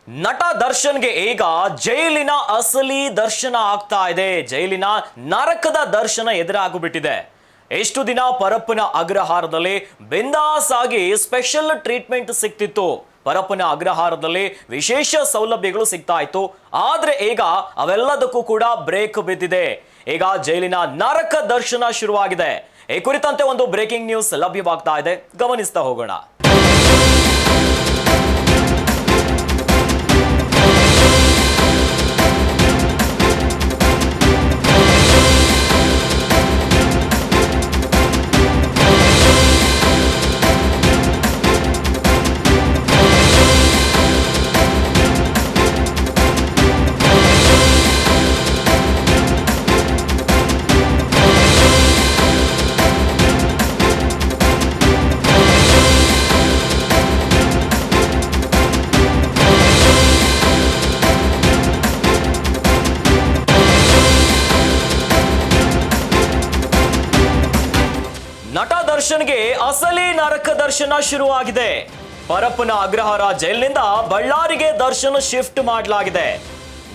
ನಟ ದರ್ಶನ್ಗೆ ಈಗ ಜೈಲಿನ ಅಸಲಿ ದರ್ಶನ ಆಗ್ತಾ ಇದೆ. ಜೈಲಿನ ನರಕದ ದರ್ಶನ ಎದುರಾಗ್ಬಿಟ್ಟಿದೆ. ಎಷ್ಟು ದಿನ ಪರಪ್ಪನ ಅಗ್ರಹಾರದಲ್ಲಿ ಬಿಂದಾಸ್ ಆಗಿ ಸ್ಪೆಷಲ್ ಟ್ರೀಟ್ಮೆಂಟ್ ಸಿಗ್ತಿತ್ತು. ಪರಪ್ಪನ ಅಗ್ರಹಾರದಲ್ಲಿ ವಿಶೇಷ ಸೌಲಭ್ಯಗಳು ಸಿಗ್ತಾ ಇತ್ತು. ಆದ್ರೆ ಈಗ ಅವೆಲ್ಲದಕ್ಕೂ ಕೂಡ ಬ್ರೇಕ್ ಬಿದ್ದಿದೆ. ಈಗ ಜೈಲಿನ ನರಕ ದರ್ಶನ ಶುರುವಾಗಿದೆ. ಈ ಕುರಿತಂತೆ ಒಂದು ಬ್ರೇಕಿಂಗ್ ನ್ಯೂಸ್ ಲಭ್ಯವಾಗ್ತಾ ಇದೆ, ಗಮನಿಸ್ತಾ ಹೋಗೋಣ. ನಟ ದರ್ಶನ್ಗೆ ಅಸಲಿ ನರಕ ದರ್ಶನ ಶುರುವಾಗಿದೆ. ಪರಪ್ಪನ ಅಗ್ರಹಾರ ಜೈಲಿನಿಂದ ಬಳ್ಳಾರಿಗೆ ದರ್ಶನ್ ಶಿಫ್ಟ್ ಮಾಡಲಾಗಿದೆ.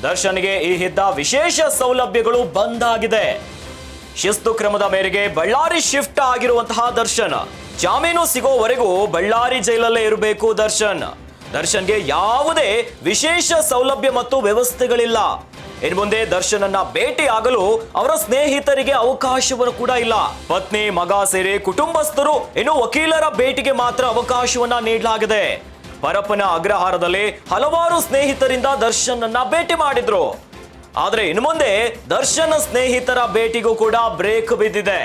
ದರ್ಶನ್ಗೆ ಈ ಇದ್ದ ವಿಶೇಷ ಸೌಲಭ್ಯಗಳು ಬಂದ್ ಆಗಿದೆ. ಶಿಸ್ತು ಕ್ರಮದ ಮೇರೆಗೆ ಬಳ್ಳಾರಿ ಶಿಫ್ಟ್ ಆಗಿರುವಂತಹ ದರ್ಶನ್ ಜಾಮೀನು ಸಿಗೋವರೆಗೂ ಬಳ್ಳಾರಿ ಜೈಲಲ್ಲೇ ಇರಬೇಕು. ದರ್ಶನ್ಗೆ ಯಾವುದೇ ವಿಶೇಷ ಸೌಲಭ್ಯ ಮತ್ತು ವ್ಯವಸ್ಥೆಗಳಿಲ್ಲ. ಇನ್ನು ಮುಂದೆ ದರ್ಶನನ್ನ ಭೇಟಿ ಆಗಲು ಅವರ ಸ್ನೇಹಿತರಿಗೆ ಅವಕಾಶವನ್ನು ಕೂಡ ಇಲ್ಲ. ಪತ್ನಿ, ಮಗ ಸೇರಿ ಕುಟುಂಬಸ್ಥರು ಇನ್ನು ವಕೀಲರ ಭೇಟಿಗೆ ಮಾತ್ರ ಅವಕಾಶವನ್ನ ನೀಡಲಾಗಿದೆ. ಪರಪ್ಪನ ಅಗ್ರಹಾರದಲ್ಲಿ ಹಲವಾರು ಸ್ನೇಹಿತರಿಂದ ದರ್ಶನನ್ನ ಭೇಟಿ ಮಾಡಿದ್ರು. ಆದ್ರೆ ಇನ್ನು ಮುಂದೆ ದರ್ಶನ್ ಸ್ನೇಹಿತರ ಭೇಟಿಗೂ ಕೂಡ ಬ್ರೇಕ್ ಬಿದ್ದಿದೆ.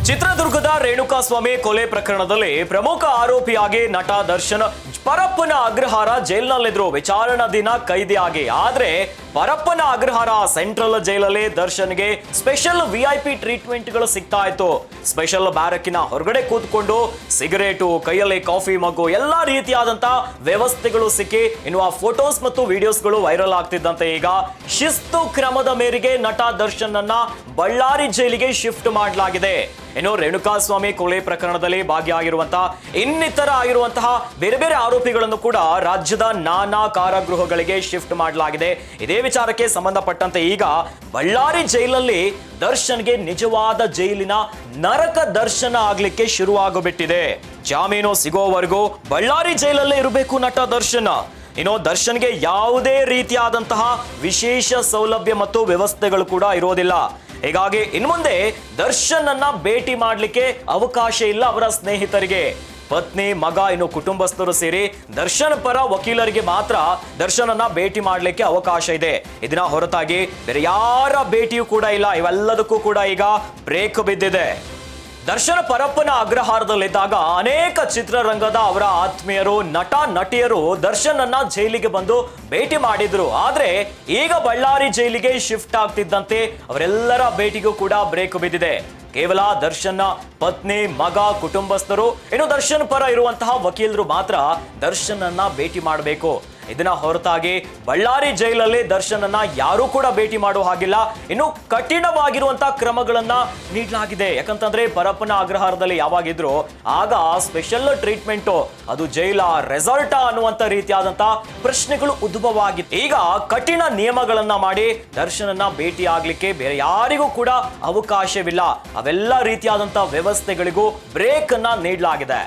ಚಿತ್ರದುರ್ಗದ ರೇಣುಕಾಸ್ವಾಮಿ ಕೊಲೆ ಪ್ರಕರಣದಲ್ಲಿ ಪ್ರಮುಖ ಆರೋಪಿಯಾಗಿ ನಟ ದರ್ಶನ್ ಪರಪ್ಪನ ಅಗ್ರಹಾರ ಜೈಲಿನಲ್ಲಿದ್ರು, ವಿಚಾರಣಾ ದಿನ ಕೈದಿಯಾಗಿ. ಆದ್ರೆ ಪರಪ್ಪನ ಅಗ್ರಹಾರ ಸೆಂಟ್ರಲ್ ಜೈಲಲ್ಲಿ ದರ್ಶನ್ಗೆ ಸ್ಪೆಷಲ್ VIP ಟ್ರೀಟ್ಮೆಂಟ್ಗಳು ಸಿಗ್ತಾ ಇತ್ತು. ಸ್ಪೆಷಲ್ ಬ್ಯಾರಕ್ಕಿನ ಹೊರಗಡೆ ಕೂತ್ಕೊಂಡು ಸಿಗರೇಟು, ಕೈಯಲ್ಲಿ ಕಾಫಿ ಮಗ್ಗು, ಎಲ್ಲಾ ರೀತಿಯಾದಂತ ವ್ಯವಸ್ಥೆಗಳು ಸಿಕ್ಕಿ ಇನ್ನು ಆ ಫೋಟೋಸ್ ಮತ್ತು ವಿಡಿಯೋಸ್ಗಳು ವೈರಲ್ ಆಗ್ತಿದ್ದಂತೆ ಈಗ ಶಿಸ್ತು ಕ್ರಮದ ಮೇರೆಗೆ ನಟ ದರ್ಶನ್ ಅನ್ನ ಬಳ್ಳಾರಿ ಜೈಲಿಗೆ ಶಿಫ್ಟ್ ಮಾಡಲಾಗಿದೆ. ಇನ್ನು ರೇಣುಕಾಸ್ವಾಮಿ ಕೊಲೆ ಪ್ರಕರಣದಲ್ಲಿ ಭಾಗಿಯಾಗಿರುವಂತಹ ಇನ್ನಿತರ ಆಗಿರುವಂತಹ ಬೇರೆ ಬೇರೆ ಆರೋಪಿಗಳನ್ನು ಕೂಡ ರಾಜ್ಯದ ನಾನಾ ಕಾರಾಗೃಹಗಳಿಗೆ ಶಿಫ್ಟ್ ಮಾಡಲಾಗಿದೆ. ಇದೇ ವಿಚಾರಕ್ಕೆ ಸಂಬಂಧಪಟ್ಟಂತೆ ಈಗ ಬಳ್ಳಾರಿ ಜೈಲಲ್ಲಿ ದರ್ಶನ್ಗೆ ನಿಜವಾದ ಜೈಲಿನ ನರಕ ದರ್ಶನ ಆಗ್ಲಿಕ್ಕೆ ಶುರುವಾಗೋಬಿಟ್ಟಿದೆ. ಜಾಮೀನು ಸಿಗೋವರೆಗೂ ಬಳ್ಳಾರಿ ಜೈಲಲ್ಲೇ ಇರಬೇಕು ನಟ ದರ್ಶನ್. ಇನ್ನು ದರ್ಶನ್ಗೆ ಯಾವುದೇ ರೀತಿಯಾದಂತಹ ವಿಶೇಷ ಸೌಲಭ್ಯ ಮತ್ತು ವ್ಯವಸ್ಥೆಗಳು ಕೂಡ ಇರೋದಿಲ್ಲ. ಹೀಗಾಗಿ ಇನ್ನು ಮುಂದೆ ದರ್ಶನ್ ಅನ್ನ ಭೇಟಿ ಮಾಡಲಿಕ್ಕೆ ಅವಕಾಶ ಇಲ್ಲ ಅವರ ಸ್ನೇಹಿತರಿಗೆ. ಪತ್ನಿ, ಮಗ ಇನ್ನು ಕುಟುಂಬಸ್ಥರು ಸೇರಿ ದರ್ಶನ್ ಪರ ವಕೀಲರಿಗೆ ಮಾತ್ರ ದರ್ಶನ್ ಅನ್ನ ಭೇಟಿ ಮಾಡಲಿಕ್ಕೆ ಅವಕಾಶ ಇದೆ. ಇದನ್ನ ಹೊರತಾಗಿ ಬೇರೆ ಯಾರ ಭೇಟಿಯೂ ಕೂಡ ಇಲ್ಲ. ಇವೆಲ್ಲದಕ್ಕೂ ಕೂಡ ಈಗ ಬ್ರೇಕ್ ಬಿದ್ದಿದೆ. ದರ್ಶನ್ ಪರಪ್ಪನ ಅಗ್ರಹಾರದಲ್ಲಿದ್ದಾಗ ಅನೇಕ ಚಿತ್ರರಂಗದ ಅವರ ಆತ್ಮೀಯರು, ನಟ ನಟಿಯರು ದರ್ಶನ್ ಅನ್ನ ಜೈಲಿಗೆ ಬಂದು ಭೇಟಿ ಮಾಡಿದ್ರು. ಆದ್ರೆ ಈಗ ಬಳ್ಳಾರಿ ಜೈಲಿಗೆ ಶಿಫ್ಟ್ ಆಗ್ತಿದ್ದಂತೆ ಅವರೆಲ್ಲರ ಭೇಟಿಗೂ ಕೂಡ ಬ್ರೇಕ್ ಬಿದ್ದಿದೆ. ಕೇವಲ ದರ್ಶನ್ನ ಪತ್ನಿ, ಮಗ, ಕುಟುಂಬಸ್ಥರು ಇನ್ನು ದರ್ಶನ್ ಪರ ಇರುವಂತಹ ವಕೀಲರು ಮಾತ್ರ ದರ್ಶನ್ ಅನ್ನ ಭೇಟಿ ಮಾಡಬೇಕು. ಇದನ್ನ ಹೊರತಾಗಿ ಬಳ್ಳಾರಿ ಜೈಲಲ್ಲಿ ದರ್ಶನ್ ಅನ್ನ ಯಾರು ಕೂಡ ಭೇಟಿ ಮಾಡುವ ಹಾಗಿಲ್ಲ. ಇನ್ನು ಕಠಿಣವಾಗಿರುವಂತಹ ಕ್ರಮಗಳನ್ನ ನೀಡಲಾಗಿದೆ. ಯಾಕಂತಂದ್ರೆ ಪರಪ್ಪನ ಅಗ್ರಹಾರದಲ್ಲಿ ಯಾವಾಗಿದ್ರು ಆಗ ಸ್ಪೆಷಲ್ ಟ್ರೀಟ್ಮೆಂಟ್, ಅದು ಜೈಲ, ರೆಸಾರ್ಟ ಅನ್ನುವಂತ ರೀತಿಯಾದಂತಹ ಪ್ರಶ್ನೆಗಳು ಉದ್ಭವವಾಗಿತ್ತು. ಈಗ ಕಠಿಣ ನಿಯಮಗಳನ್ನ ಮಾಡಿ ದರ್ಶನ್ ಅನ್ನ ಭೇಟಿ ಆಗ್ಲಿಕ್ಕೆ ಬೇರೆ ಯಾರಿಗೂ ಕೂಡ ಅವಕಾಶವಿಲ್ಲ. ಅವೆಲ್ಲ ರೀತಿಯಾದಂತಹ ವ್ಯವಸ್ಥೆಗಳಿಗೂ ಬ್ರೇಕ್ ಅನ್ನ ನೀಡಲಾಗಿದೆ.